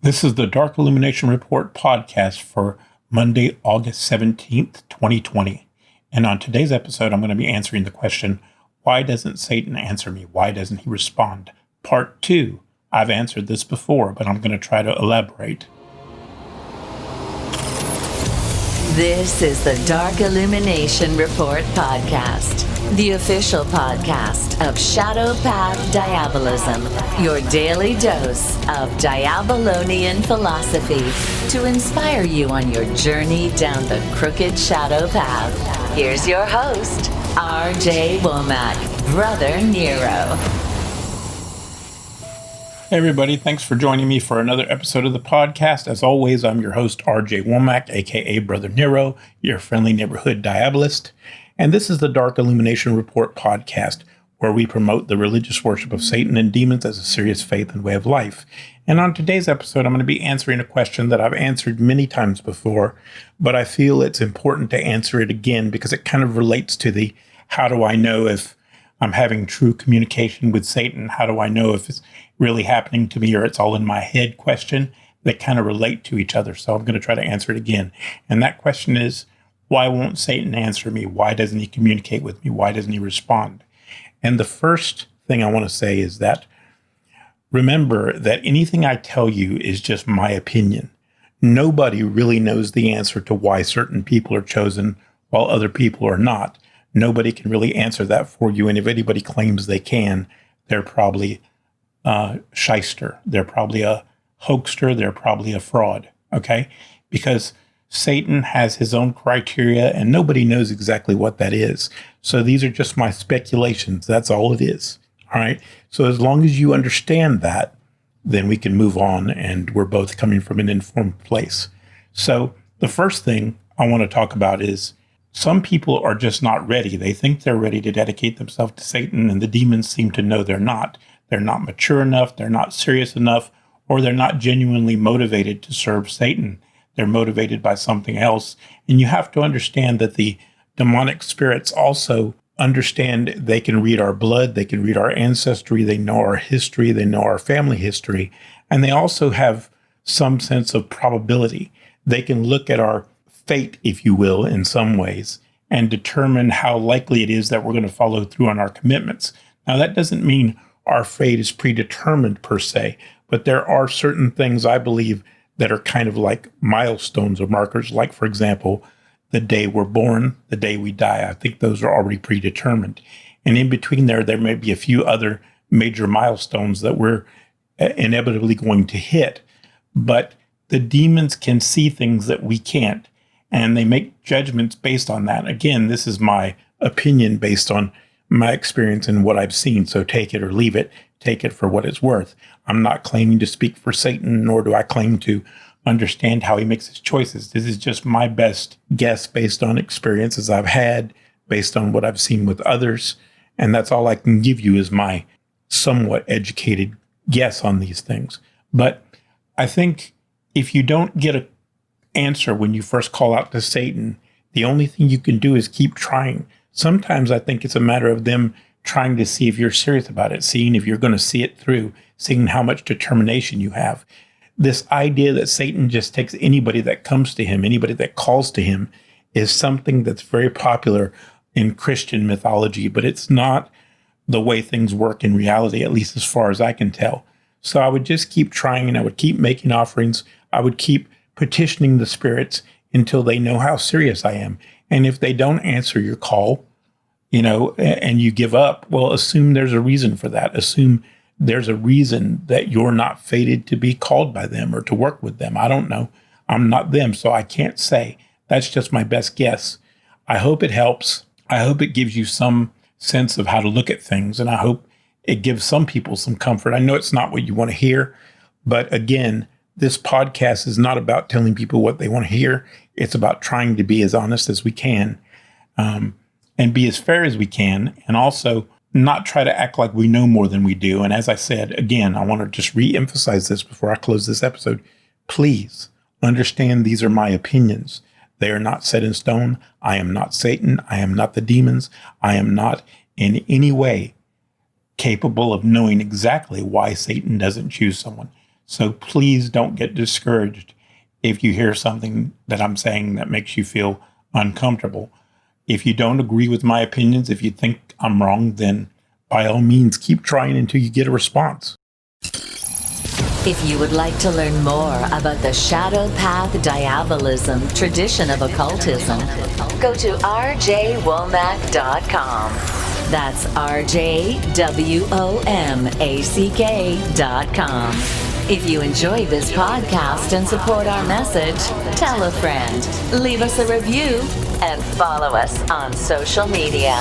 This is the Dark Illumination Report podcast for Monday, August 17th, 2020. And on today's episode, I'm going to be answering the question, why doesn't Satan answer me? Why doesn't he respond? Part 2. I've answered this before, but I'm going to try to elaborate. This is the Dark Illumination Report podcast, the official podcast of Shadow Path Diabolism, your daily dose of Diabolonian philosophy to inspire you on your journey down the crooked shadow path. Here's your host, R.J. Womack, Brother Nero. Hey everybody, thanks for joining me for another episode of the podcast. As always, I'm your host, R.J. Womack, aka Brother Nero, your friendly neighborhood diabolist. And this is the Dark Illumination Report podcast, where we promote the religious worship of Satan and demons as a serious faith and way of life. And on today's episode, I'm going to be answering a question that I've answered many times before, but I feel it's important to answer it again because it kind of relates to the how do I know if I'm having true communication with Satan? How do I know if it's really happening to me or it's all in my head question that kind of relate to each other? So I'm going to try to answer it again. And that question is, why won't Satan answer me? Why doesn't he communicate with me? Why doesn't he respond? And the first thing I want to say is that remember that anything I tell you is just my opinion. Nobody really knows the answer to why certain people are chosen while other people are not. Nobody can really answer that for you. And if anybody claims they can, they're probably a shyster. They're probably a hoaxer. They're probably a fraud. Okay? Because Satan has his own criteria and nobody knows exactly what that is. So these are just my speculations. That's all it is. All right. So as long as you understand that, then we can move on and we're both coming from an informed place. So the first thing I want to talk about is some people are just not ready. They think they're ready to dedicate themselves to Satan, and the demons seem to know they're not. They're not mature enough, they're not serious enough, or they're not genuinely motivated to serve Satan. They're motivated by something else. And you have to understand that the demonic spirits also understand they can read our blood, they can read our ancestry, they know our history, they know our family history, and they also have some sense of probability. They can look at our fate, if you will, in some ways, and determine how likely it is that we're going to follow through on our commitments. Now, that doesn't mean our fate is predetermined per se, but there are certain things I believe that are kind of like milestones or markers, like, for example, the day we're born, the day we die. I think those are already predetermined. And in between there may be a few other major milestones that we're inevitably going to hit. But the demons can see things that we can't. And they make judgments based on that. Again, this is my opinion based on my experience and what I've seen. So take it or leave it. Take it for what it's worth. I'm not claiming to speak for Satan, nor do I claim to understand how he makes his choices. This is just my best guess based on experiences I've had, based on what I've seen with others. And that's all I can give you is my somewhat educated guess on these things. But I think if you don't get an answer when you first call out to Satan, the only thing you can do is keep trying. Sometimes I think it's a matter of them trying to see if you're serious about it, seeing if you're going to see it through, seeing how much determination you have. This idea that Satan just takes anybody that comes to him, anybody that calls to him, is something that's very popular in Christian mythology, but it's not the way things work in reality, at least as far as I can tell. So I would just keep trying, and I would keep making offerings. I would keep petitioning the spirits until they know how serious I am. And if they don't answer your call, and you give up, well, assume there's a reason for that. Assume there's a reason that you're not fated to be called by them or to work with them. I don't know. I'm not them, so I can't say. That's just my best guess. I hope it helps. I hope it gives you some sense of how to look at things, and I hope it gives some people some comfort. I know it's not what you want to hear, but again, this podcast is not about telling people what they want to hear. It's about trying to be as honest as we can, and be as fair as we can, and also not try to act like we know more than we do. And as I said, again, I want to just re-emphasize this before I close this episode. Please understand these are my opinions. They are not set in stone. I am not Satan. I am not the demons. I am not in any way capable of knowing exactly why Satan doesn't choose someone. So please don't get discouraged if you hear something that I'm saying that makes you feel uncomfortable. If you don't agree with my opinions, if you think I'm wrong, then by all means, keep trying until you get a response. If you would like to learn more about the Shadow Path Diabolism tradition of occultism, go to rjwomack.com. That's rjwomack.com. If you enjoy this podcast and support our message, tell a friend, leave us a review, and follow us on social media.